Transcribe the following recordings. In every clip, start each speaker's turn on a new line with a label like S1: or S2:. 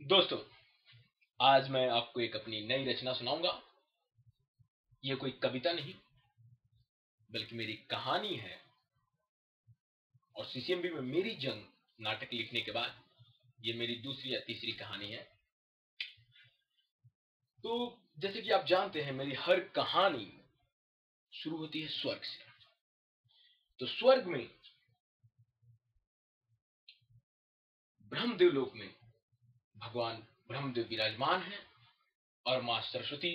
S1: दोस्तों, आज मैं आपको एक अपनी नई रचना सुनाऊंगा। ये कोई कविता नहीं बल्कि मेरी कहानी है। और सीसीएमबी में मेरी जंग नाटक लिखने के बाद ये मेरी दूसरी या तीसरी कहानी है। तो जैसे कि आप जानते हैं, मेरी हर कहानी शुरू होती है स्वर्ग से। तो स्वर्ग में ब्रह्मदेव लोक में भगवान ब्रह्मदेव विराजमान है और मां सरस्वती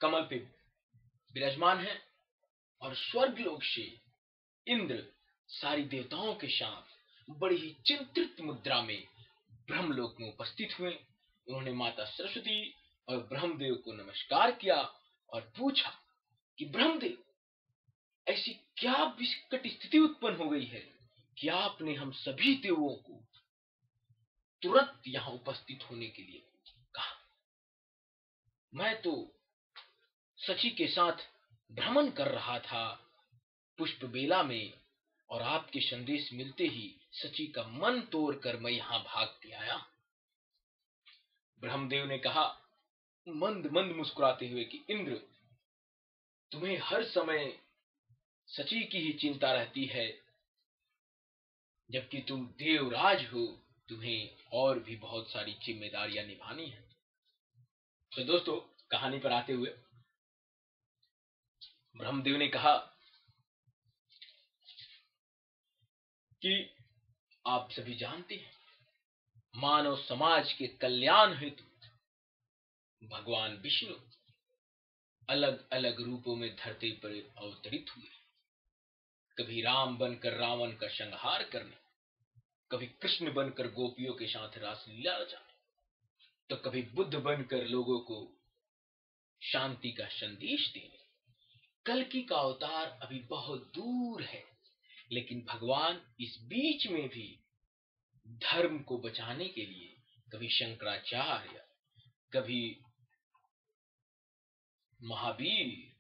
S1: कमल पे विराजमान है। और स्वर्ग लोक से इंद्र सारी देवताओं के साथ बड़ी ही चिंतित मुद्रा में ब्रह्मलोक में उपस्थित हुए। उन्होंने माता सरस्वती और ब्रह्मदेव को नमस्कार किया और पूछा कि ब्रह्मदेव, ऐसी क्या विकट स्थिति उत्पन्न हो गई है कि आपने हम सभी देवों को तुरंत यहां उपस्थित होने के लिए कहा। मैं तो सची के साथ भ्रमण कर रहा था पुष्प बेला में, और आपके संदेश मिलते ही सची का मन तोड़कर मैं यहां भाग के आया। ब्रह्मदेव ने कहा मंद मंद मुस्कुराते हुए कि इंद्र, तुम्हें हर समय सची की ही चिंता रहती है, जबकि तुम देवराज हो। तुम्हें और भी बहुत सारी जिम्मेदारियां निभानी है। तो दोस्तों, कहानी पर आते हुए ब्रह्मदेव ने कहा कि आप सभी जानते हैं, मानव समाज के कल्याण हेतु भगवान विष्णु अलग अलग रूपों में धरती पर अवतरित हुए। कभी राम बनकर रावण का संहार करने, कभी कृष्ण बनकर गोपियों के साथ रासलीला रचाने, तो कभी बुद्ध बनकर लोगों को शांति का संदेश देने। कल्कि का अवतार अभी बहुत दूर है, लेकिन भगवान इस बीच में भी धर्म को बचाने के लिए कभी शंकराचार्य, कभी महावीर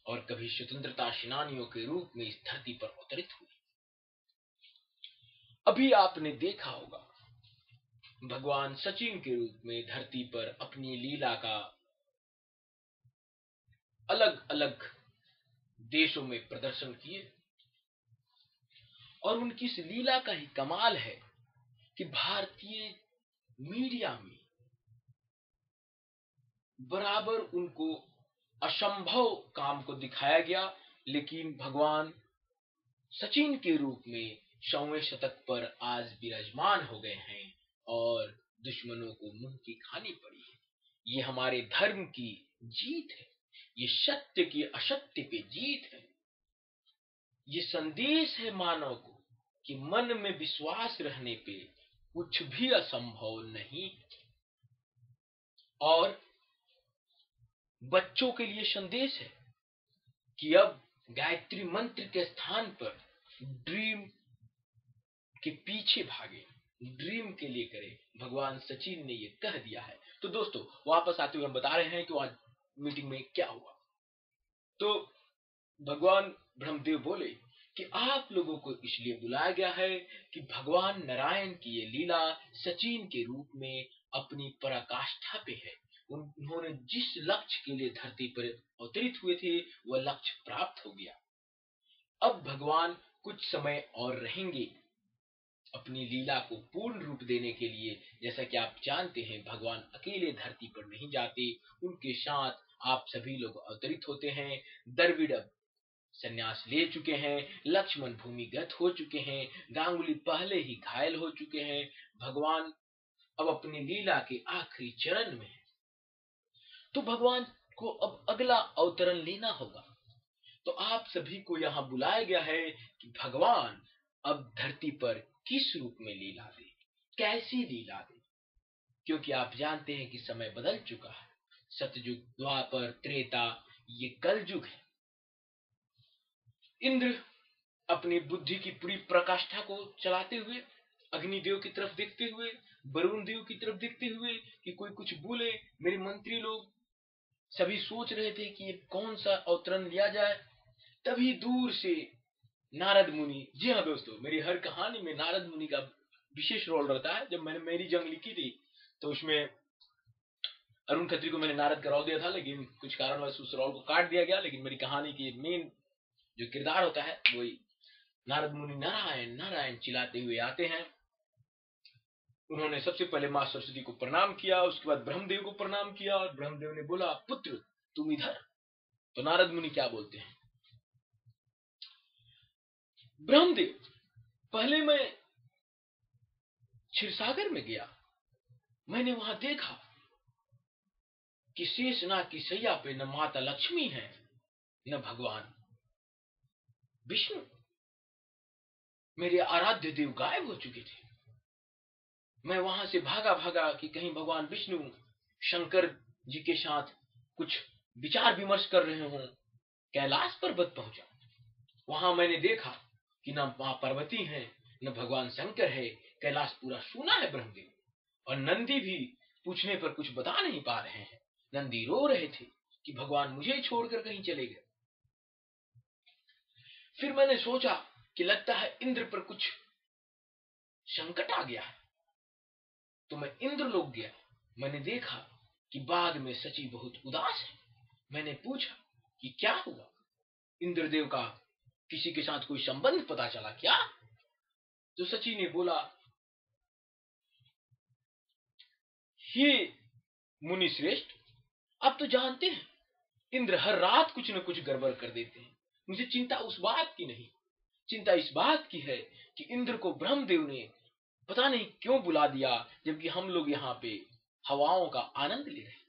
S1: और कभी स्वतंत्रता सेनानियों के रूप में इस धरती पर अवतरित हुए। अभी आपने देखा होगा, भगवान सचिन के रूप में धरती पर अपनी लीला का अलग अलग देशों में प्रदर्शन किए। और उनकी इस लीला का ही कमाल है कि भारतीय मीडिया में बराबर उनको असंभव काम को दिखाया गया, लेकिन भगवान सचिन के रूप में 100वें शतक पर आज विराजमान हो गए हैं और दुश्मनों को मुंह की खानी पड़ी है। ये हमारे धर्म की जीत है, ये सत्य की असत्य पे जीत है। ये संदेश है मानव को कि मन में विश्वास रहने पे कुछ भी असंभव नहीं। और बच्चों के लिए संदेश है कि अब गायत्री मंत्र के स्थान पर ड्रीम के पीछे भागे, ड्रीम के लिए करें। भगवान सचिन ने ये कह दिया है। तो दोस्तों, वापस आते हुए हम बता रहे हैं कि आज मीटिंग में क्या हुआ। तो भगवान ब्रह्मदेव बोले कि आप लोगों को इसलिए बुलाया गया है कि भगवान नारायण की ये लीला सचिन के रूप में अपनी पराकाष्ठा पे है। उन्होंने जिस लक्ष्य के लिए धरती पर अवतरित हुए थे, वह लक्ष्य प्राप्त हो गया। अब भगवान कुछ समय और रहेंगे अपनी लीला को पूर्ण रूप देने के लिए। जैसा कि आप जानते हैं, भगवान अकेले धरती पर नहीं जाते, उनके साथ आप सभी लोग अवतरित होते हैं। द्रविड़ संन्यास ले चुके हैं, लक्ष्मण भूमिगत हो चुके हैं, गांगुली पहले ही घायल हो चुके हैं। भगवान अब अपनी लीला के आखिरी चरण में है। तो भगवान को अब अगला अवतरण लेना होगा। तो आप सभी को यहां बुलाया गया है कि भगवान अब धरती पर किस रूप में लीला दे, कैसी लीला दे। क्योंकि आप जानते हैं कि समय बदल चुका है। सतयुग, द्वापर, त्रेता, ये कलयुग है। इंद्र अपनी बुद्धि की पूरी प्रकाष्ठा को चलाते हुए, अग्निदेव की तरफ देखते हुए, वरुण देव की तरफ देखते हुए कि कोई कुछ बोले। मेरे मंत्री लोग सभी सोच रहे थे कि कौन सा अवतरण लिया जाए। तभी दूर से नारद मुनि, जी हाँ दोस्तों, मेरी हर कहानी में नारद मुनि का विशेष रोल रहता है। जब मैंने मेरी जंग लिखी थी तो उसमें अरुण खत्री को मैंने नारद का रोल दिया था, लेकिन कुछ कारणवश उस रोल को काट दिया गया। लेकिन मेरी कहानी की मेन जो किरदार होता है वही नारद मुनि नारायण नारायण चिल्लाते हुए आते हैं। उन्होंने सबसे पहले मां सरस्वती को प्रणाम किया, उसके बाद ब्रह्मदेव को प्रणाम किया, और ब्रह्मदेव ने बोला पुत्र तुम इधर। तो नारद मुनि क्या बोलते हैं, ब्रह्मदेव पहले मैं क्षीरसागर में गया, मैंने वहां देखा कि शेषनाग की सैया पे न माता लक्ष्मी है न भगवान विष्णु। मेरे आराध्य देव गायब हो चुके थे। मैं वहां से भागा भागा कि कहीं भगवान विष्णु शंकर जी के साथ कुछ विचार विमर्श कर रहे हों। कैलाश पर्वत पहुंचा, वहां मैंने देखा कि न मां पार्वती है न भगवान शंकर है। कैलाश पूरा सूना है ब्रह्मदेव, और नंदी भी पूछने पर कुछ बता नहीं पा रहे हैं। नंदी रो रहे थे कि भगवान मुझे छोड़कर कहीं चले गए। फिर मैंने सोचा कि लगता है इंद्र पर कुछ संकट आ गया है, तो मैं इंद्रलोक गया। मैंने देखा कि बाग में सची बहुत उदास है। मैंने पूछा कि क्या हुआ, इंद्रदेव का किसी के साथ कोई संबंध पता चला क्या? तो सची ने बोला, हे मुनि श्रेष्ठ, आप तो जानते हैं इंद्र हर रात कुछ न कुछ गड़बड़ कर देते हैं। मुझे चिंता उस बात की नहीं, चिंता इस बात की है कि इंद्र को ब्रह्मदेव ने पता नहीं क्यों बुला दिया, जबकि हम लोग यहाँ पे हवाओं का आनंद ले रहे।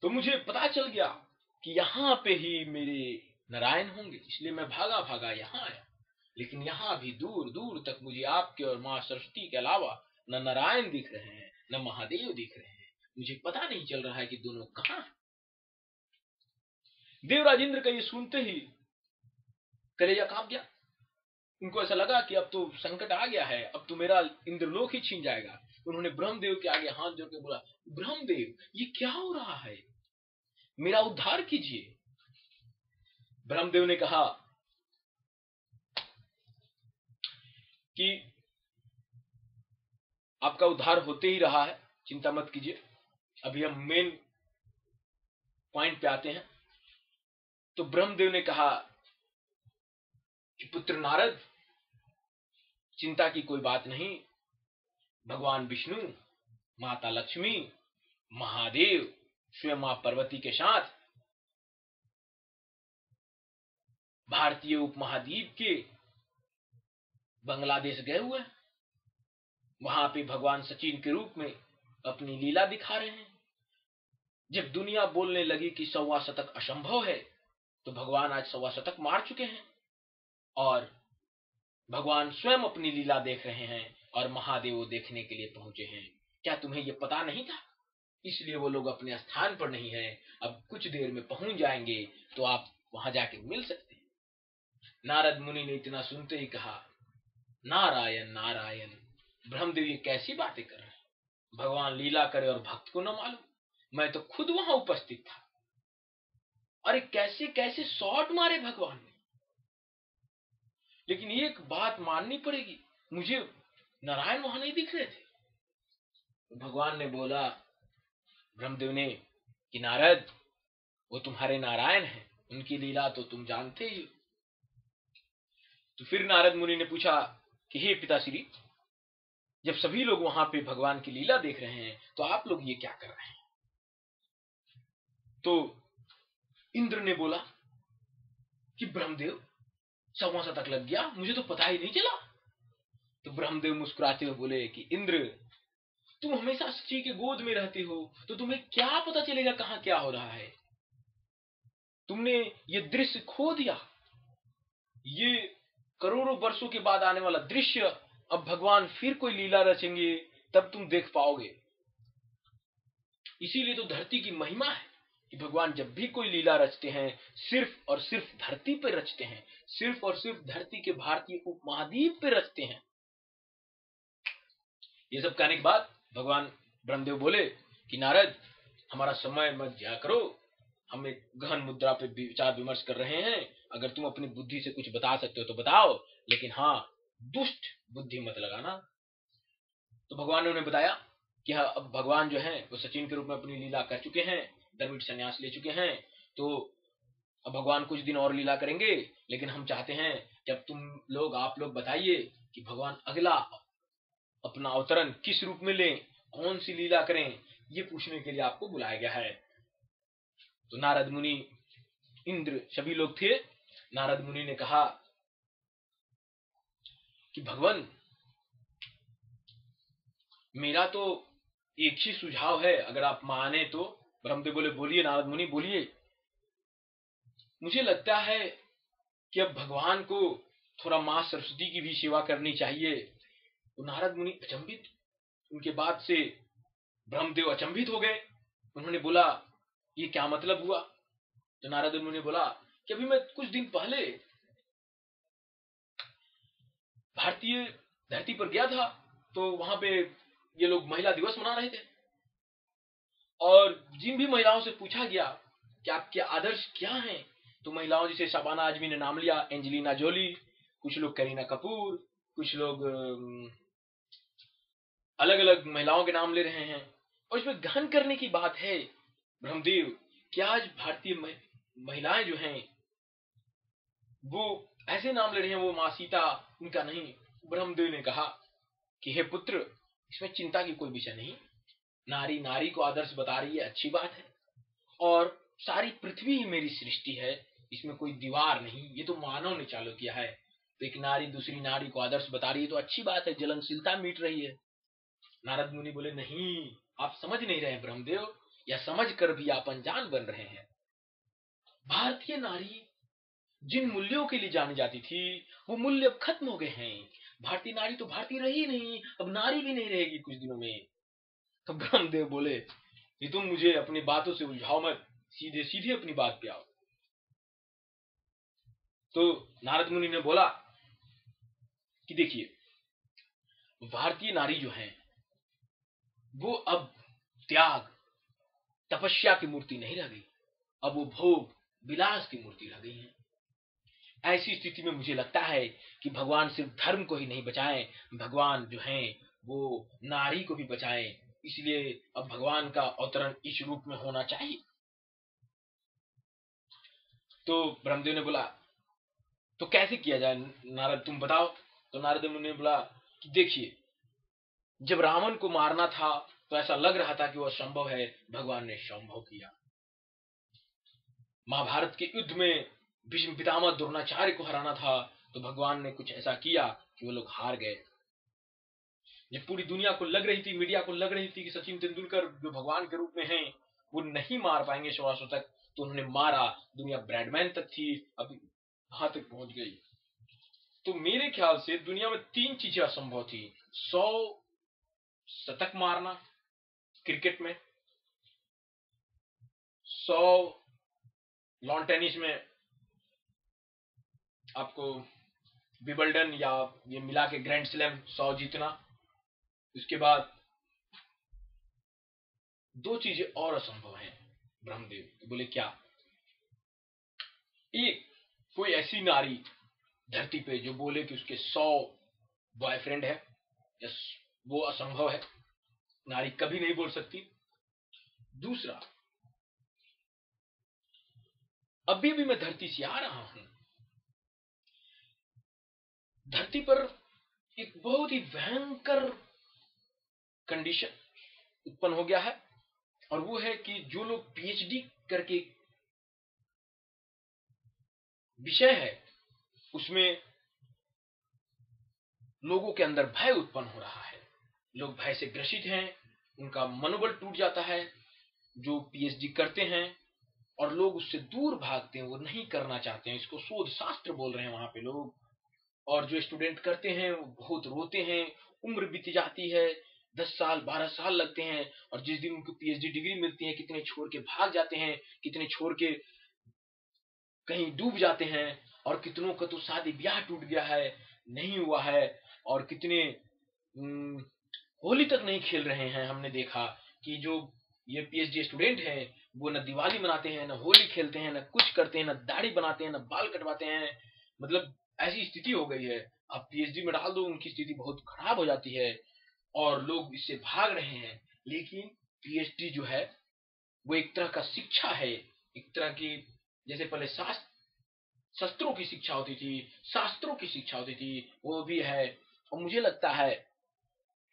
S1: तो मुझे पता चल गया कि यहाँ पे ही मेरे नारायण होंगे, इसलिए मैं भागा भागा यहाँ आया। लेकिन यहाँ भी दूर दूर तक मुझे आपके और मां सरस्वती के अलावा न नारायण दिख रहे हैं न महादेव दिख रहे हैं। मुझे पता नहीं चल रहा है कि दोनों कहाँ हैं। देवराज इंद्र का ये सुनते ही कलेजा कांप गया। उनको ऐसा लगा कि अब तो संकट आ गया है, अब तो मेरा इंद्रलोक ही छीन जाएगा। उन्होंने ब्रह्मदेव के आगे हाथ जोड़ के बोला, ब्रह्मदेव ये क्या हो रहा है, मेरा उद्धार कीजिए। ब्रह्मदेव ने कहा कि आपका उद्धार होते ही रहा है, चिंता मत कीजिए। अभी हम मेन पॉइंट पे आते हैं। तो ब्रह्मदेव ने कहा कि पुत्र नारद, चिंता की कोई बात नहीं। भगवान विष्णु, माता लक्ष्मी, महादेव स्वयं मां पार्वती के साथ भारतीय उपमहाद्वीप के बांग्लादेश गए हुए हैं। वहां पे भगवान सचिन के रूप में अपनी लीला दिखा रहे हैं। जब दुनिया बोलने लगी कि 125 शतक असंभव है, तो भगवान आज 125 शतक मार चुके हैं और भगवान स्वयं अपनी लीला देख रहे हैं और महादेव देखने के लिए पहुंचे हैं। क्या तुम्हें यह पता नहीं था? इसलिए वो लोग अपने स्थान पर नहीं है, अब कुछ देर में पहुंच जाएंगे, तो आप वहां जाके मिल सकते हैं। नारद मुनि ने इतना सुनते ही कहा, नारायण नारायण, ब्रह्मदेव ये कैसी बातें कर रहे हैं? भगवान लीला करे और भक्त को न मालूम। मैं तो खुद वहां उपस्थित था। अरे कैसे कैसे शॉट मारे भगवान ने। लेकिन एक बात माननी पड़ेगी, मुझे नारायण वहां नहीं दिख रहे थे। तो भगवान ने बोला, ब्रह्मदेव ने, कि नारद वो तुम्हारे नारायण हैं, उनकी लीला तो तुम जानते ही। तो फिर नारद मुनि ने पूछा कि हे पिताश्री, जब सभी लोग वहां पे भगवान की लीला देख रहे हैं, तो आप लोग ये क्या कर रहे हैं? तो इंद्र ने बोला कि ब्रह्मदेव 125 शतक लग गया, मुझे तो पता ही नहीं चला। तो ब्रह्मदेव मुस्कुराते हुए बोले कि इंद्र, तुम हमेशा सची के गोद में रहते हो, तो तुम्हें क्या पता चलेगा कहां क्या हो रहा है। तुमने ये दृश्य खो दिया, ये करोड़ों वर्षों के बाद आने वाला दृश्य अब भगवान फिर कोई लीला रचेंगे, तब तुम देख पाओगे। इसीलिए तो धरती की महिमा है कि भगवान जब भी कोई लीला रचते हैं, सिर्फ और सिर्फ धरती पर रचते हैं, सिर्फ और सिर्फ धरती के भारतीय उपमहाद्वीप पे रचते हैं। ये सब कहने के बाद भगवान ब्रह्मदेव बोले कि नारद, हमारा समय मत जाया करो, हम एक गहन मुद्रा पे विचार विमर्श कर रहे हैं। अगर तुम अपनी बुद्धि से कुछ बता सकते हो तो बताओ, लेकिन हाँ, दुष्ट बुद्धि मत लगाना। तो भगवान ने उन्हें बताया कि हाँ, अब भगवान जो है वो सचिन के रूप में अपनी लीला कर चुके हैं, द्रविड़ संन्यास ले चुके हैं, तो अब भगवान कुछ दिन और लीला करेंगे, लेकिन हम चाहते हैं कि अब आप लोग बताइए कि भगवान अगला अपना अवतरण किस रूप में लें, कौन सी लीला करें, ये पूछने के लिए आपको बुलाया गया है। तो नारद मुनि, इंद्र, सभी लोग थे। नारद मुनि ने कहा कि भगवान, मेरा तो एक ही सुझाव है, अगर आप माने तो। ब्रह्मदेव बोले, बोलिए नारद मुनि, बोलिए। मुझे लगता है कि अब भगवान को थोड़ा मां सरस्वती की भी सेवा करनी चाहिए। तो नारद मुनि अचंभित, उनके बाद से ब्रह्मदेव अचंभित हो गए। उन्होंने बोला, ये क्या मतलब हुआ? तो नारद मुनि ने बोला कि अभी मैं कुछ दिन पहले भारतीय धरती पर गया था, तो वहां पे ये लोग महिला दिवस मना रहे थे, और जिन भी महिलाओं से पूछा गया कि आपके आदर्श क्या हैं, तो महिलाओं जैसे शबाना आजमी ने नाम लिया, एंजेलिना जोली, कुछ लोग करीना कपूर, कुछ लोग अलग अलग महिलाओं के नाम ले रहे हैं। और इसमें गहन करने की बात है ब्रह्मदेव कि आज भारतीय महिलाएं जो हैं वो ऐसे नाम ले रहे हैं, वो मां सीता, उनका नहीं। ब्रह्मदेव ने कहा कि हे पुत्र, इसमें चिंता की कोई विषय नहीं, नारी नारी को आदर्श बता रही है, अच्छी बात है, और सारी पृथ्वी ही मेरी सृष्टि है, इसमें कोई दीवार नहीं, ये तो मानव ने चालू किया है। तो एक नारी दूसरी नारी को आदर्श बता रही है तो अच्छी बात है, जलनशीलता मिट रही है। नारद मुनि बोले, नहीं, आप समझ नहीं रहे ब्रह्मदेव, या समझ कर भी आप अनजान बन रहे हैं। भारतीय नारी जिन मूल्यों के लिए जानी जाती थी, वो मूल्य अब खत्म हो गए हैं। भारतीय नारी तो भारतीय रही नहीं, अब नारी भी नहीं रहेगी कुछ दिनों में। तो ब्रह्मदेव बोले कि तुम मुझे अपनी बातों से उलझाओ मत, सीधे सीधे अपनी बात पे आओ। तो नारद मुनि ने बोला कि देखिए, भारतीय नारी जो है वो अब त्याग, तपस्या की मूर्ति नहीं रह गई, अब वो भोग विलास की मूर्ति रह गई है। ऐसी स्थिति में मुझे लगता है कि भगवान सिर्फ धर्म को ही नहीं बचाएं, भगवान जो हैं वो नारी को भी बचाएं। इसलिए अब भगवान का अवतरण इस रूप में होना चाहिए। तो ब्रह्मदेव ने बोला, तो कैसे किया जाए नारद, तुम बताओ। तो नारद मुनि ने बोला कि देखिए, जब रावण को मारना था तो ऐसा लग रहा था कि वह संभव है, भगवान ने संभव किया। महाभारत के युद्ध में भीष्म पितामह द्रोणाचार्य को हराना था, तो भगवान ने कुछ ऐसा किया कि वो लोग हार गए। जब पूरी दुनिया को लग रही थी, मीडिया को लग रही थी कि सचिन तेंदुलकर जो भगवान के रूप में हैं वो नहीं मार पाएंगे 1600 तक, तो उन्होंने मारा। दुनिया ब्रैडमैन तक थी, अभी वहां तक पहुंच गई। तो मेरे ख्याल से दुनिया में 3 चीजें असंभव थी। 100 शतक मारना क्रिकेट में, 100 लॉन टेनिस में आपको विंबलडन या ये मिला के ग्रैंड स्लैम 100 जीतना। उसके बाद 2 चीजें और असंभव हैं। ब्रह्मदेव बोले, क्या? एक, कोई ऐसी नारी धरती पे जो बोले कि उसके 100 बॉयफ्रेंड है, वो असंभव है, नारी कभी नहीं बोल सकती। दूसरा, अभी भी मैं धरती से आ रहा हूं, धरती पर एक बहुत ही भयंकर कंडीशन उत्पन्न हो गया है, और वो है कि जो लोग पीएचडी करके विषय है उसमें लोगों के अंदर भय उत्पन्न हो रहा है, लोग भय से ग्रसित हैं, उनका मनोबल टूट जाता है जो पीएचडी करते हैं, और लोग उससे दूर भागते हैं, वो नहीं करना चाहते हैं। इसको शोध शास्त्र बोल रहे हैं वहां पे लोग। और जो स्टूडेंट करते हैं वो बहुत रोते हैं, उम्र बीत जाती है, 10 साल 12 साल लगते हैं, और जिस दिन उनको पीएचडी डिग्री मिलती है, कितने छोड़ के भाग जाते हैं, कितने छोड़ के कहीं डूब जाते हैं, और कितनों का तो शादी ब्याह टूट गया है, नहीं हुआ है, और कितने होली तक नहीं खेल रहे हैं। हमने देखा कि जो ये पीएचडी स्टूडेंट हैं वो न दिवाली मनाते हैं, न होली खेलते हैं, न कुछ करते हैं, न दाढ़ी बनाते हैं, न बाल कटवाते हैं, मतलब ऐसी स्थिति हो गई है, आप पीएचडी में डाल दो, उनकी स्थिति बहुत खराब हो जाती है और लोग इससे भाग रहे हैं। लेकिन पीएचडी जो है वो एक तरह का शिक्षा है, एक तरह की, जैसे पहले शस्त्रों की शिक्षा होती थी, शास्त्रों की शिक्षा होती थी, वो भी है। और मुझे लगता है,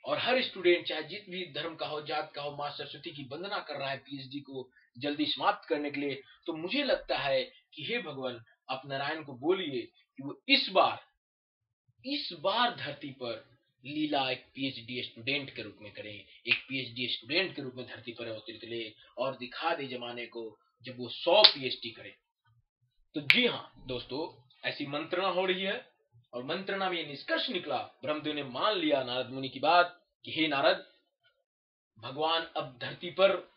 S1: और हर स्टूडेंट चाहे जिस भी धर्म का हो, जात का हो, माँ सरस्वती की वंदना कर रहा है पीएचडी को जल्दी समाप्त करने के लिए। तो मुझे लगता है कि हे भगवान, आप नारायण को बोलिए कि वो इस बार धरती पर लीला एक पीएचडी स्टूडेंट के रूप में करें, एक पीएचडी स्टूडेंट के रूप में धरती पर अवतरित ले और दिखा दे जमाने को जब वो 100 पीएचडी करे। तो जी हाँ दोस्तों, ऐसी मंत्रणा हो रही है और मंत्रणा में ये निष्कर्ष निकला, ब्रह्मदेव ने मान लिया नारद मुनि की बात कि हे नारद, भगवान अब धरती पर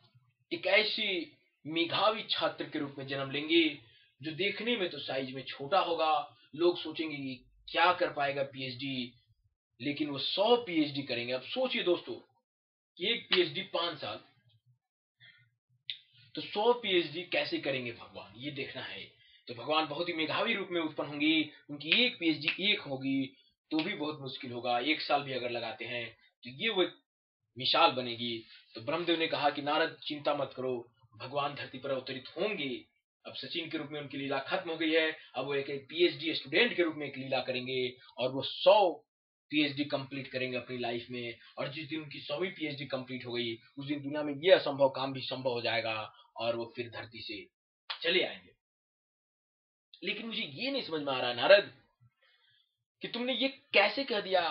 S1: एक ऐसी मेधावी छात्र के रूप में जन्म लेंगे जो देखने में तो साइज में छोटा होगा, लोग सोचेंगे कि क्या कर पाएगा पीएचडी, लेकिन वो 100 पीएचडी करेंगे। अब सोचिए दोस्तों कि एक पीएचडी 5 साल, तो 100 पीएचडी कैसे करेंगे भगवान, ये देखना है। तो भगवान बहुत ही मेधावी रूप में उत्पन्न होंगी, उनकी एक पीएचडी एक होगी तो भी बहुत मुश्किल होगा, 1 साल भी अगर लगाते हैं तो ये वो मिसाल बनेगी। तो ब्रह्मदेव ने कहा कि नारद चिंता मत करो, भगवान धरती पर अवतरित होंगे। अब सचिन के रूप में उनकी लीला खत्म हो गई है, अब वो एक पीएचडी स्टूडेंट के रूप में एक लीला करेंगे और वो 100 पीएचडी कंप्लीट करेंगे अपनी लाइफ में। और जिस दिन उनकी 100वीं पीएचडी कंप्लीट हो गई, उस दिन दुनिया में ये असंभव काम भी संभव हो जाएगा और वो फिर धरती से चले आएंगे। लेकिन मुझे ये नहीं समझ में आ रहा है नारद कि तुमने ये कैसे कह दिया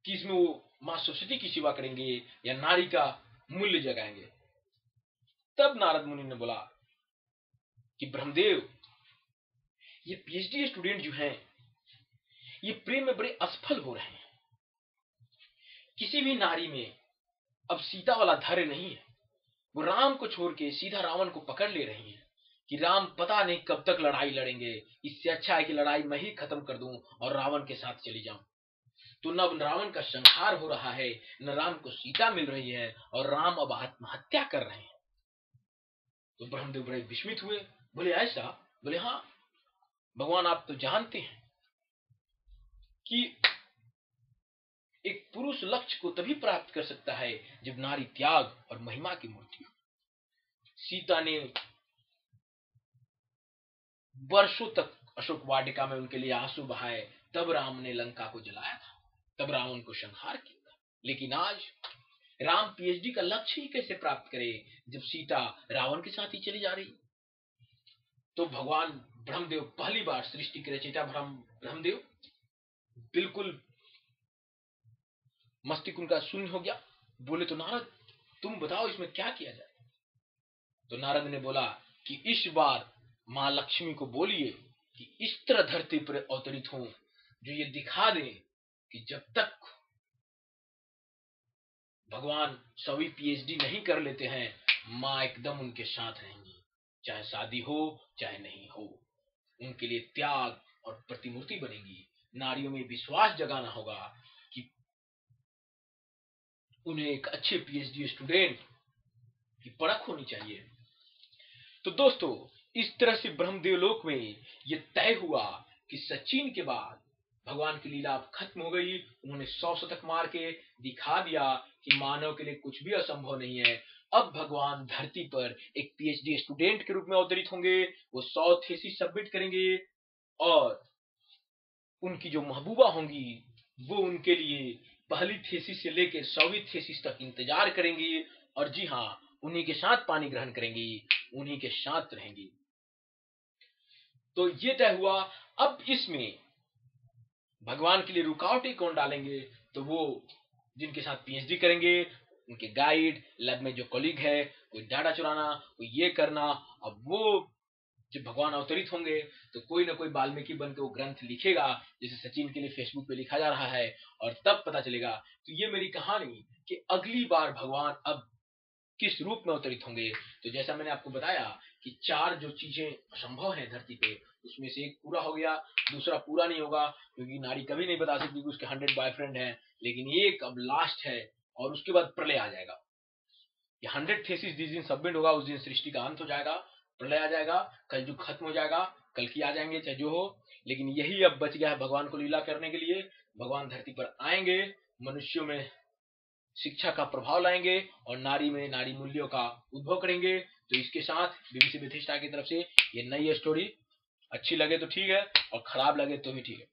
S1: कि इसमें वो मां सरस्वती की सेवा करेंगे या नारी का मूल्य जगाएंगे। तब नारद मुनि ने बोला कि ब्रह्मदेव, ये पीएचडी स्टूडेंट जो हैं ये प्रेम में बड़े असफल हो रहे हैं। किसी भी नारी में अब सीता वाला धैर्य नहीं है, वो राम को छोड़ के सीधा रावण को पकड़ ले रही है कि राम पता नहीं कब तक लड़ाई लड़ेंगे, इससे अच्छा है कि लड़ाई मैं ही खत्म कर दूं और रावण के साथ चली जाऊं। तो न रावण का संहार हो रहा है, न राम को सीता मिल रही है और राम अब आत्महत्या कर रहे हैं। तो ब्रह्मदेव बड़े विस्मित हुए, बोले ऐसा? बोले हाँ भगवान, आप तो जानते हैं कि एक पुरुष लक्ष्य को तभी प्राप्त कर सकता है जब नारी त्याग और महिमा की मूर्ति हो। सीता ने वर्षों तक अशोक वाटिका में उनके लिए आंसू बहाए, तब राम ने लंका को जलाया था, तब रावण को संहार किया था। लेकिन आज राम पीएचडी का लक्ष्य ही कैसे प्राप्त करे जब सीता रावण के साथ ही चली जा रही। तो भगवान ब्रह्मदेव पहली बार सृष्टि के रचयिता ब्रह्मदेव बिल्कुल मस्तिष्क उनका शून्य हो गया। बोले तो नारद तुम बताओ इसमें क्या किया जाए। तो नारद ने बोला कि इस बार मां लक्ष्मी को बोलिए कि इस तरह धरती पर अवतरित हो जो ये दिखा दे कि जब तक भगवान सभी पीएचडी नहीं कर लेते हैं, मां एकदम उनके साथ रहेंगी, चाहे शादी हो चाहे नहीं हो, उनके लिए त्याग और प्रतिमूर्ति बनेगी। नारियों में विश्वास जगाना होगा कि उन्हें एक अच्छे पीएचडी स्टूडेंट की परख होनी चाहिए। तो दोस्तों, इस तरह से ब्रह्मदेव लोक में यह तय हुआ कि सचिन के बाद भगवान की लीला खत्म हो गई। उन्होंने 100 शतक मार के दिखा दिया कि मानव के लिए कुछ भी असंभव नहीं है। अब भगवान धरती पर एक पीएचडी स्टूडेंट के रूप में अवतरित होंगे, वो 100 थीसिस सबमिट करेंगे और उनकी जो महबूबा होंगी वो उनके लिए पहली थीसिस से लेकर 100वीं थीसिस तक इंतजार करेंगी और जी हाँ, उन्हीं के साथ पानी ग्रहण करेंगी, उन्हीं के साथ रहेंगी। तो ये तय हुआ। अब इसमें भगवान के लिए रुकावटें कौन डालेंगे? तो वो जिनके साथ पीएचडी करेंगे, उनके गाइड, लैब में जो कॉलीग है, कोई डाटा चुराना, कोई ये करना। अब वो जब भगवान अवतरित होंगे तो कोई ना कोई वाल्मीकि बन के वो ग्रंथ लिखेगा, जैसे सचिन के लिए फेसबुक पे लिखा जा रहा है, और तब पता चलेगा। तो ये मेरी कहानी कि अगली बार भगवान अब किस रूप में अवतरित होंगे। तो जैसा मैंने आपको बताया कि 4 जो चीजें असंभव है धरती पे, उसमें से एक पूरा हो गया, दूसरा पूरा नहीं होगा क्योंकि नारी कभी नहीं बता सकती कि उसके 100 बॉयफ्रेंड हैं, लेकिन एक अब लास्ट है और उसके बाद प्रलय आ जाएगा। ये 100 थीसिस जिस दिन सबमिट होगा उस दिन सृष्टि का अंत हो जाएगा, प्रलय आ जाएगा, कलयुग खत्म हो जाएगा, कल की आ जाएंगे चाहे जो हो, लेकिन यही अब बच गया है भगवान को लीला करने के लिए। भगवान धरती पर आएंगे, मनुष्यों में शिक्षा का प्रभाव लाएंगे और नारी में नारी मूल्यों का उद्भव करेंगे। तो इसके साथ बीबीसी बेथिस्टा की तरफ से ये नई स्टोरी अच्छी लगे तो ठीक है और खराब लगे तो भी ठीक है।